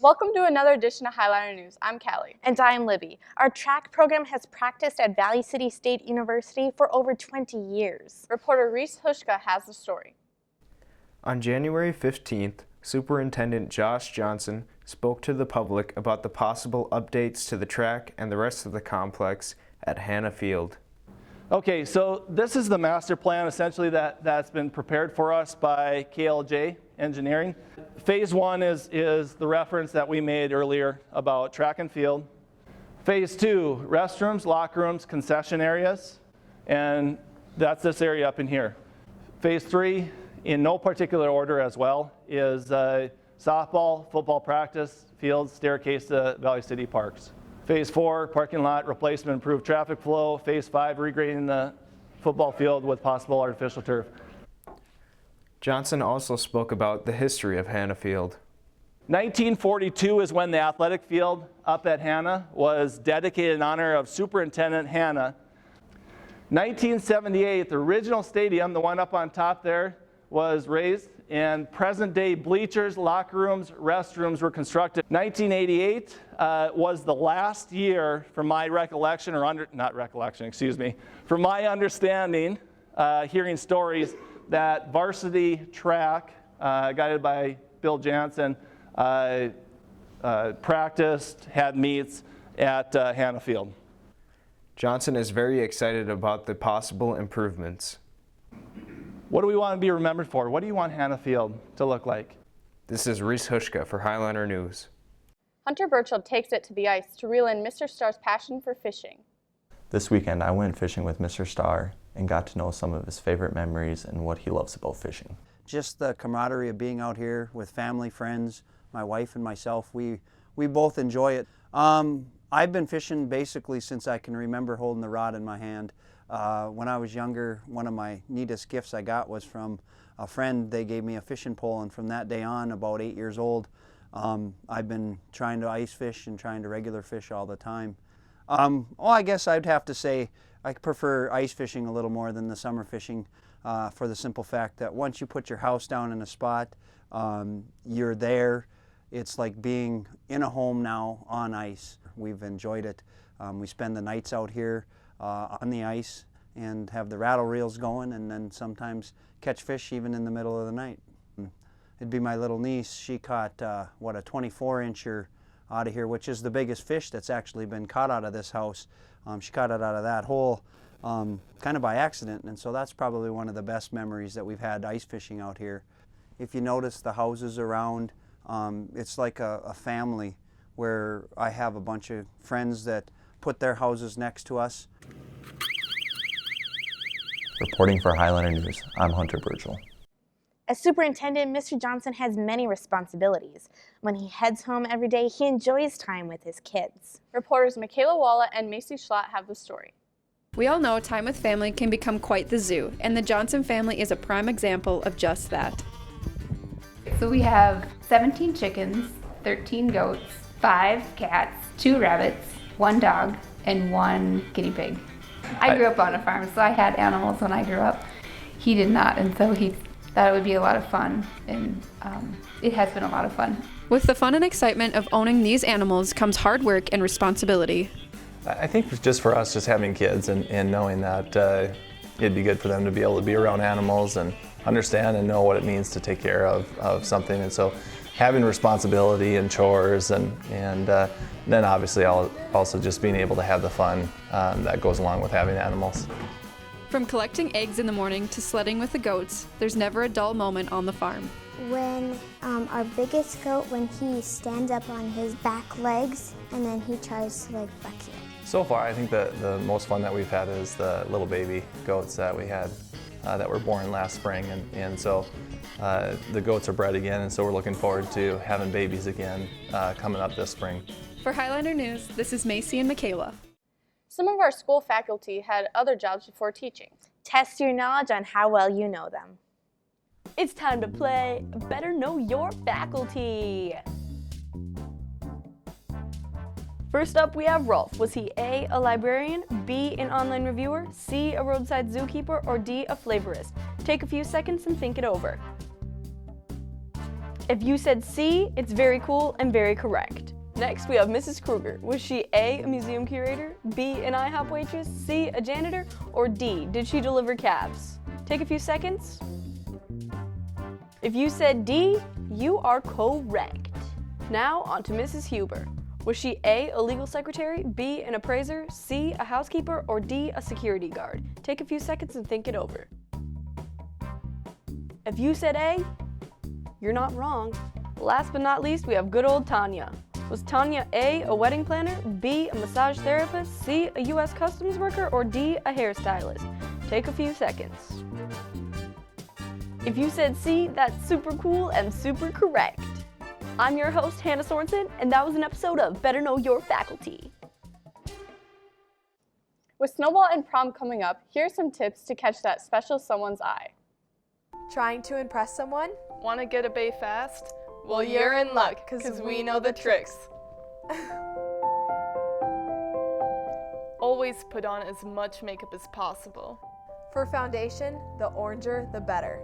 Welcome to another edition of Highliner News. I'm Callie. And I'm Libby. Our track program has practiced at Valley City State University for over 20 years. Reporter Reese Hushka has the story. On January 15th, Superintendent Josh Johnson spoke to the public about the possible updates to the track and the rest of the complex at Hanna Field. Okay, so this is the master plan essentially that's been prepared for us by KLJ Engineering. Phase 1 is the reference that we made earlier about track and field. Phase 2, restrooms, locker rooms, concession areas, and that's this area up in here. Phase 3, in no particular order as well, is softball, football practice, fields, staircase to Valley City Parks. Phase 4, parking lot replacement, improved traffic flow. Phase 5, regrading the football field with possible artificial turf. Johnson also spoke about the history of Hanna Field. 1942 is when the athletic field up at Hanna was dedicated in honor of Superintendent Hanna. 1978, the original stadium, the one up on top there, was raised, and present-day bleachers, locker rooms, restrooms were constructed. 1988 was the last year, from my recollection, from my understanding, hearing stories, that varsity track, guided by Bill Jansen, practiced, had meets at Hanna Field. Johnson is very excited about the possible improvements. What do we want to be remembered for? What do you want Hanna Field to look like? This is Reese Hushka for Highliner News. Hunter Burchell takes it to the ice to reel in Mr. Starr's passion for fishing. This weekend I went fishing with Mr. Starr and got to know some of his favorite memories and what he loves about fishing. Just the camaraderie of being out here with family, friends, my wife and myself, we both enjoy it. I've been fishing basically since I can remember holding the rod in my hand. When I was younger, one of my neatest gifts I got was from a friend. They gave me a fishing pole, and from that day on, about 8 years old, I've been trying to ice fish and trying to regular fish all the time. I guess I'd have to say I prefer ice fishing a little more than the summer fishing for the simple fact that once you put your house down in a spot, you're there. It's like being in a home now on ice. We've enjoyed it. We spend the nights out here on the ice and have the rattle reels going, and then sometimes catch fish even in the middle of the night. It'd be my little niece. She caught a 24-incher out of here, which is the biggest fish that's actually been caught out of this house. She caught it out of that hole kind of by accident, and so that's probably one of the best memories that we've had ice fishing out here. If you notice the houses around, it's like a family where I have a bunch of friends that put their houses next to us. Reporting for Highliner News, I'm Hunter Burchell. As superintendent, Mr. Johnson has many responsibilities. When he heads home every day, he enjoys time with his kids. Reporters Michaela Walla and Macy Schlott have the story. We all know time with family can become quite the zoo, and the Johnson family is a prime example of just that. So we have 17 chickens, 13 goats, 5 cats, 2 rabbits, 1 dog, and 1 guinea pig. I grew up on a farm, so I had animals when I grew up. He did not, and so he thought it would be a lot of fun, and it has been a lot of fun. With the fun and excitement of owning these animals comes hard work and responsibility. I think just for us, just having kids and knowing that it'd be good for them to be able to be around animals and understand and know what it means to take care of something. And so having responsibility and chores and then obviously also just being able to have the fun that goes along with having animals. From collecting eggs in the morning to sledding with the goats, there's never a dull moment on the farm. When our biggest goat, when he stands up on his back legs and then he tries to like buck you. So far, I think the most fun that we've had is the little baby goats that we had that were born last spring, and so the goats are bred again, and so we're looking forward to having babies again coming up this spring. For Highliner News, this is Macy and Michaela. Some of our school faculty had other jobs before teaching. Test your knowledge on how well you know them. It's time to play Better Know Your Faculty. First up, we have Rolf. Was he A, a librarian, B, an online reviewer, C, a roadside zookeeper, or D, a flavorist? Take a few seconds and think it over. If you said C, it's very cool and very correct. Next, we have Mrs. Kruger. Was she A, a museum curator, B, an IHOP waitress, C, a janitor, or D, did she deliver cabs? Take a few seconds. If you said D, you are correct. Now, on to Mrs. Huber. Was she A, a legal secretary, B, an appraiser, C, a housekeeper, or D, a security guard? Take a few seconds and think it over. If you said A, you're not wrong. Last but not least, we have good old Tanya. Was Tanya A, a wedding planner, B, a massage therapist, C, a U.S. Customs worker, or D, a hairstylist? Take a few seconds. If you said C, that's super cool and super correct. I'm your host, Hannah Sorensen, and that was an episode of Better Know Your Faculty. With Snowball and prom coming up, here are some tips to catch that special someone's eye. Trying to impress someone? Want to get a bae fast? Well, you're in luck, because we know the tricks. Always put on as much makeup as possible. For foundation, the oranger, the better.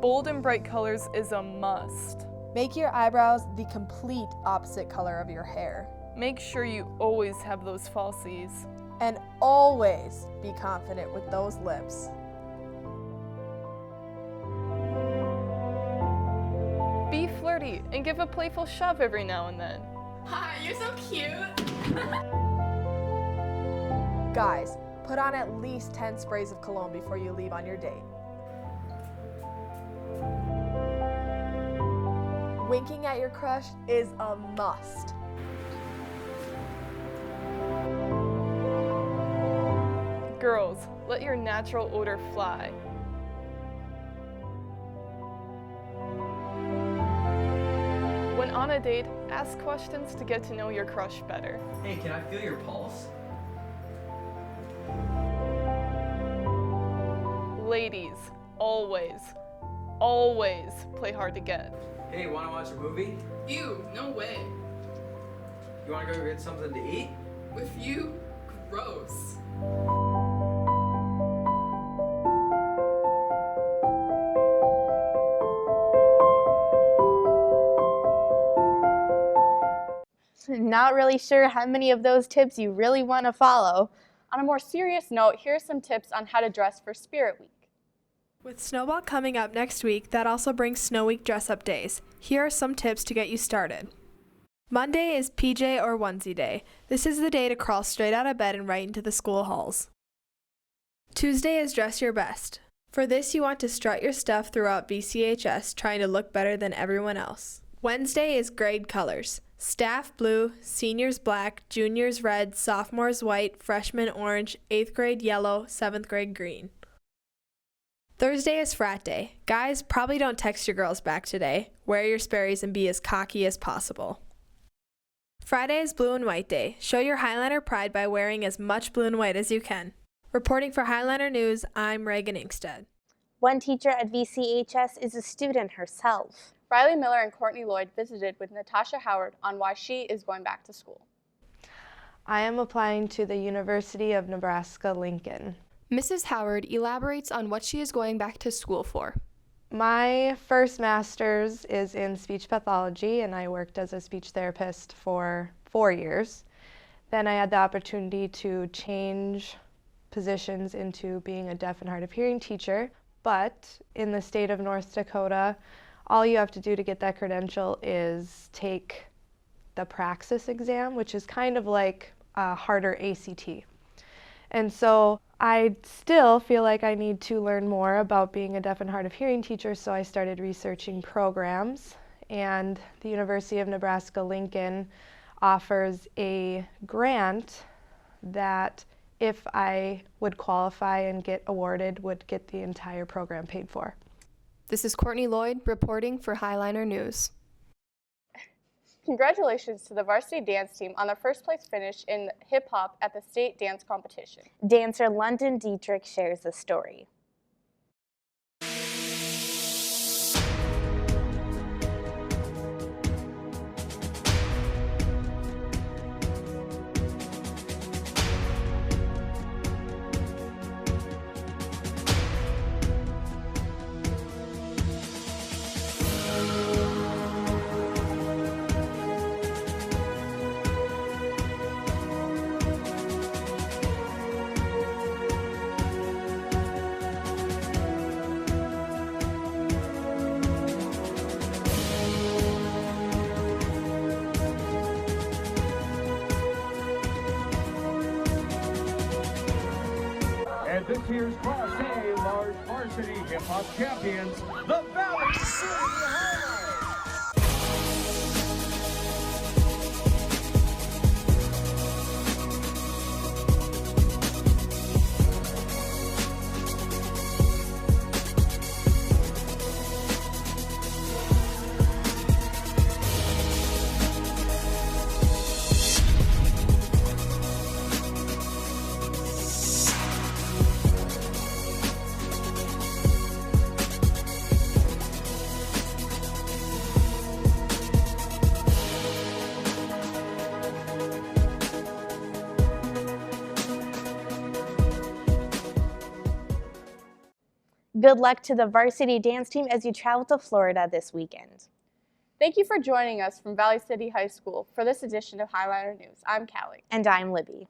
Bold and bright colors is a must. Make your eyebrows the complete opposite color of your hair. Make sure you always have those falsies. And always be confident with those lips. Be flirty and give a playful shove every now and then. Hi, you're so cute. Guys, put on at least 10 sprays of cologne before you leave on your date. Winking at your crush is a must. Girls, let your natural odor fly. When on a date, ask questions to get to know your crush better. Hey, can I feel your pulse? Ladies, always play hard to get. Hey, wanna watch a movie? Ew, no way. You wanna go get something to eat? With you? Gross. Not really sure how many of those tips you really want to follow. On a more serious note, here are some tips on how to dress for Spirit Week. With Snowball coming up next week, that also brings Snow Week dress-up days. Here are some tips to get you started. Monday is PJ or onesie day. This is the day to crawl straight out of bed and right into the school halls. Tuesday is dress your best. For this, you want to strut your stuff throughout BCHS, trying to look better than everyone else. Wednesday is grade colors. Staff blue, seniors black, juniors red, sophomores white, freshmen orange, 8th grade yellow, 7th grade green. Thursday is frat day. Guys, probably don't text your girls back today. Wear your Sperry's and be as cocky as possible. Friday is blue and white day. Show your Highliner pride by wearing as much blue and white as you can. Reporting for Highliner News, I'm Reagan Inkstead. One teacher at VCHS is a student herself. Riley Miller and Courtney Lloyd visited with Natasha Howard on why she is going back to school. I am applying to the University of Nebraska-Lincoln. Mrs. Howard elaborates on what she is going back to school for. My first master's is in speech pathology, and I worked as a speech therapist for 4 years. Then I had the opportunity to change positions into being a deaf and hard of hearing teacher, but in the state of North Dakota, all you have to do to get that credential is take the praxis exam, which is kind of like a harder ACT. And so I still feel like I need to learn more about being a deaf and hard of hearing teacher, so I started researching programs, and the University of Nebraska-Lincoln offers a grant that, if I would qualify and get awarded, would get the entire program paid for. This is Courtney Lloyd reporting for Highliner News. Congratulations to the varsity dance team on their first place finish in hip hop at the state dance competition. Dancer London Dietrich shares the story. varsity hip hop champions, the Valley City Highlights. Good luck to the varsity dance team as you travel to Florida this weekend. Thank you for joining us from Valley City High School for this edition of Highliner News. I'm Callie. And I'm Libby.